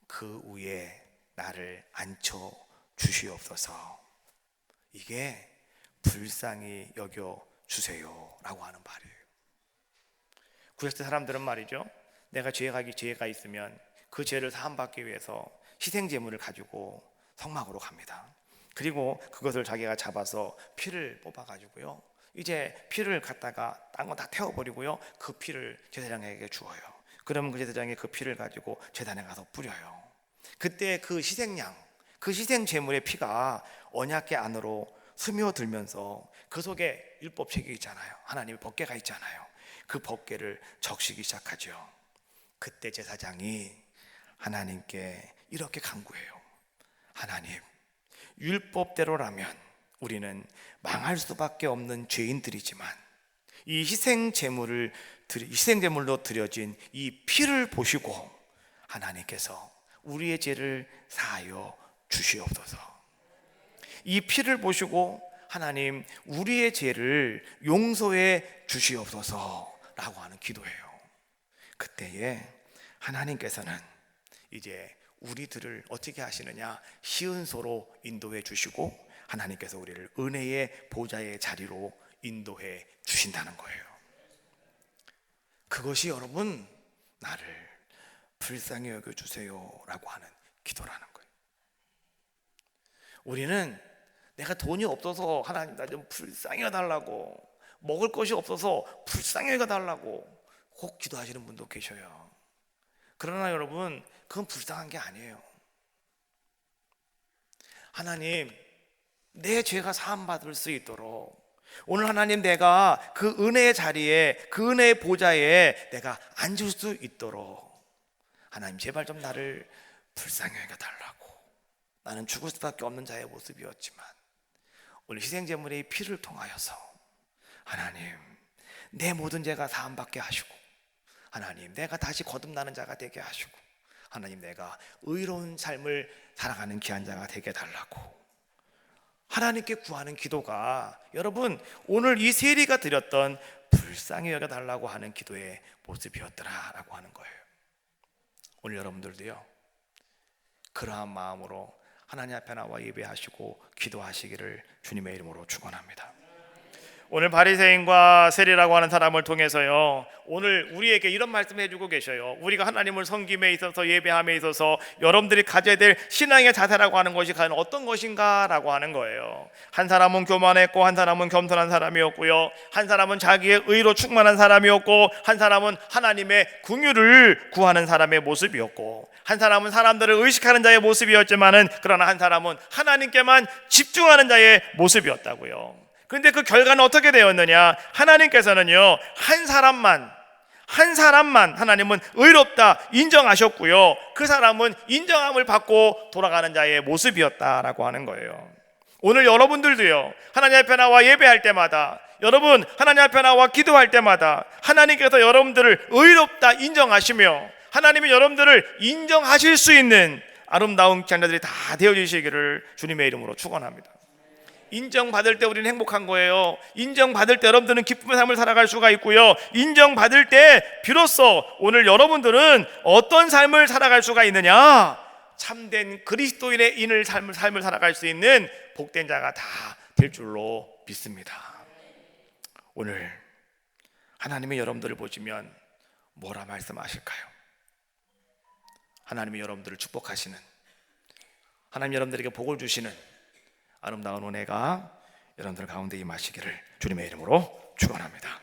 그 위에 나를 앉혀 주시옵소서. 이게 불쌍히 여겨 주세요라고 하는 말이에요. 구약시대 사람들은 말이죠, 내가 죄가 있으면 그 죄를 사함받기 위해서 희생제물을 가지고 성막으로 갑니다. 그리고 그것을 자기가 잡아서 피를 뽑아가지고요, 이제 피를 갖다가 딴 거 다 태워버리고요, 그 피를 제사장에게 주어요. 그러면 그 제사장이 그 피를 가지고 제단에 가서 뿌려요. 그때 그 희생양, 그 희생제물의 피가 언약궤 안으로 스며들면서 그 속에 율법책이 있잖아요. 하나님의 법궤가 있잖아요. 그 법궤를 적시기 시작하죠. 그때 제사장이 하나님께 이렇게 간구해요. 하나님, 율법대로라면 우리는 망할 수밖에 없는 죄인들이지만 이 희생제물로 드려진 이 피를 보시고 하나님께서 우리의 죄를 사하여 주시옵소서. 이 피를 보시고 하나님 우리의 죄를 용서해 주시옵소서라고 하는 기도예요. 그때에 하나님께서는 이제 우리들을 어떻게 하시느냐, 시은소로 인도해 주시고 하나님께서 우리를 은혜의 보좌의 자리로 인도해 주신다는 거예요. 그것이 여러분 나를 불쌍히 여겨주세요라고 하는 기도라는 거예요. 우리는 내가 돈이 없어서 하나님 나 좀 불쌍히 여달라고, 먹을 것이 없어서 불쌍히 여달라고 꼭 기도하시는 분도 계셔요. 그러나 여러분 그건 불쌍한 게 아니에요. 하나님 내 죄가 사함받을 수 있도록 오늘 하나님 내가 그 은혜의 자리에, 그 은혜의 보좌에 내가 앉을 수 있도록 하나님 제발 좀 나를 불쌍히 여겨달라고. 나는 죽을 수밖에 없는 자의 모습이었지만 오늘 희생제물의 피를 통하여서 하나님 내 모든 죄가 사함받게 하시고 하나님 내가 다시 거듭나는 자가 되게 하시고 하나님 내가 의로운 삶을 살아가는 귀한 자가 되게 달라고 하나님께 구하는 기도가 여러분 오늘 이 세리가 드렸던 불쌍히 여겨달라고 하는 기도의 모습이었더라라고 하는 거예요. 오늘 여러분들도요 그러한 마음으로 하나님 앞에 나와 예배하시고 기도하시기를 주님의 이름으로 축원합니다. 오늘 바리새인과 세리라고 하는 사람을 통해서요 오늘 우리에게 이런 말씀을 해주고 계셔요. 우리가 하나님을 섬김에 있어서 예배함에 있어서 여러분들이 가져야 될 신앙의 자세라고 하는 것이 과연 어떤 것인가 라고 하는 거예요. 한 사람은 교만했고 한 사람은 겸손한 사람이었고요, 한 사람은 자기의 의로 충만한 사람이었고 한 사람은 하나님의 긍휼을 구하는 사람의 모습이었고 한 사람은 사람들을 의식하는 자의 모습이었지만은 그러나 한 사람은 하나님께만 집중하는 자의 모습이었다고요. 그런데 그 결과는 어떻게 되었느냐? 하나님께서는요 한 사람만 하나님은 의롭다 인정하셨고요 그 사람은 인정함을 받고 돌아가는 자의 모습이었다라고 하는 거예요. 오늘 여러분들도요 하나님 앞에 나와 예배할 때마다, 여러분 하나님 앞에 나와 기도할 때마다 하나님께서 여러분들을 의롭다 인정하시며 하나님이 여러분들을 인정하실 수 있는 아름다운 자녀들이 다 되어주시기를 주님의 이름으로 축원합니다. 인정받을 때 우리는 행복한 거예요. 인정받을 때 여러분들은 기쁨의 삶을 살아갈 수가 있고요, 인정받을 때 비로소 오늘 여러분들은 어떤 삶을 살아갈 수가 있느냐, 참된 그리스도인의 삶을 살아갈 수 있는 복된 자가 다 될 줄로 믿습니다. 오늘 하나님이 여러분들을 보시면 뭐라 말씀하실까요? 하나님이 여러분들을 축복하시는, 하나님 여러분들에게 복을 주시는 아름다운 은혜가 여러분들 가운데 임하시기를 주님의 이름으로 축원합니다.